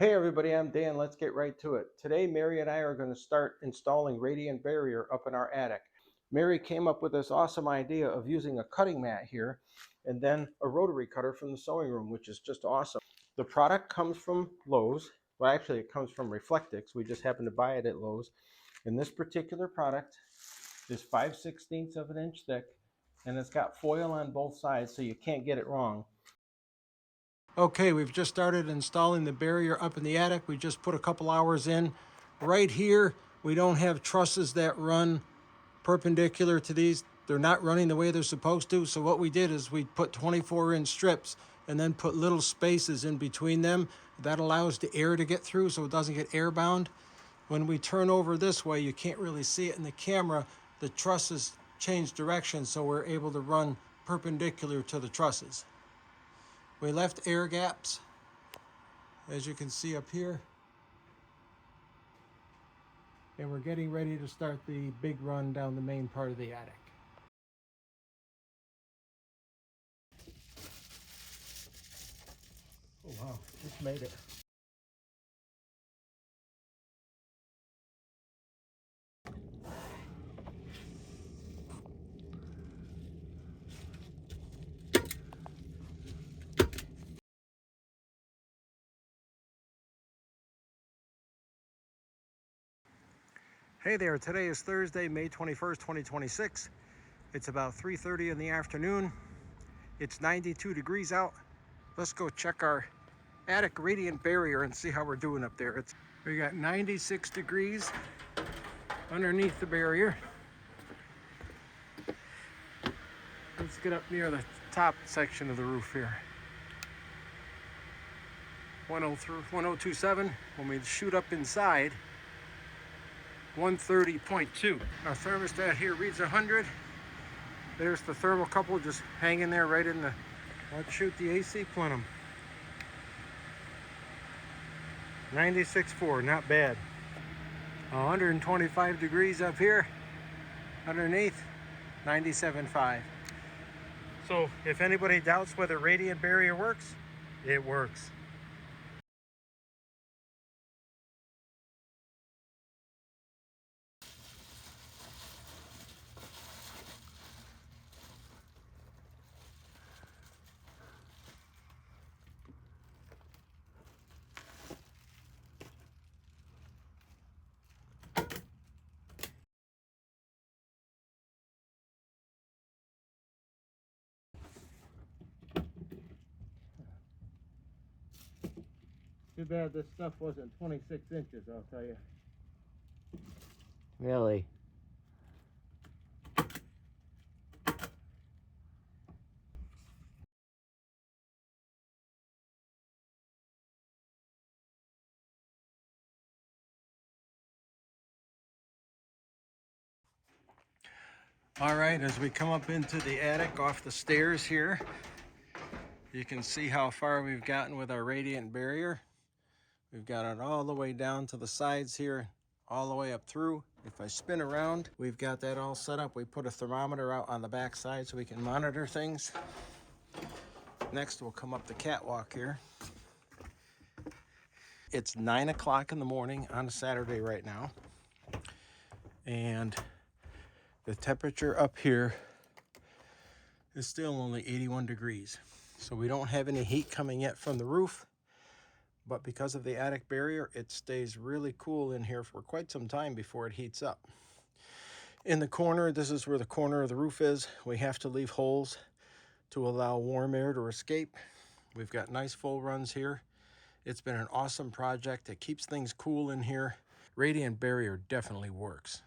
Hey everybody, I'm Dan. Let's get right to it. Today, Mary and I are going to start installing radiant barrier up in our attic. Mary came up with this awesome idea of using a cutting mat here and then a rotary cutter from the sewing room, which is just awesome. The product comes from Lowe's. Well, actually, it comes from Reflectix. We just happened to buy it at Lowe's. And this particular product is 5/16 of an inch thick, and it's got foil on both sides so you can't get it wrong. Okay, we've just started installing the barrier up in the attic. We just put a couple hours in. Right here, we don't have trusses that run perpendicular to these. They're not running the way they're supposed to. So what we did is we put 24-inch strips and then put little spaces in between them. That allows the air to get through so it doesn't get airbound. When we turn over this way, you can't really see it in the camera. The trusses change direction, so we're able to run perpendicular to the trusses. We left air gaps, as you can see up here. And we're getting ready to start the big run down the main part of the attic. Oh wow, just made it. Hey there, today is Thursday, May 21st, 2026. It's about 3:30 in the afternoon. It's 92 degrees out. Let's go check our attic radiant barrier and see how we're doing up there. We got 96 degrees underneath the barrier. Let's get up near the top section of the roof here. 1027. When we shoot up inside, 130.2. Our thermostat here reads 100. There's the thermocouple just hanging there right in the, let's shoot the AC plenum. 96.4, not bad. 125 degrees up here. Underneath, 97.5. So if anybody doubts whether radiant barrier works, it works. Too bad this stuff wasn't 26 inches, I'll tell you. Really? All right, as we come up into the attic off the stairs here, you can see how far we've gotten with our radiant barrier. We've got it all the way down to the sides here, all the way up through. If I spin around, we've got that all set up. We put a thermometer out on the back side so we can monitor things. Next, we'll come up the catwalk here. It's 9 o'clock in the morning on a Saturday right now. And the temperature up here is still only 81 degrees. So we don't have any heat coming yet from the roof. But because of the attic barrier, it stays really cool in here for quite some time before it heats up. In the corner, this is where the corner of the roof is. We have to leave holes to allow warm air to escape. We've got nice full runs here. It's been an awesome project. It keeps things cool in here. Radiant barrier definitely works.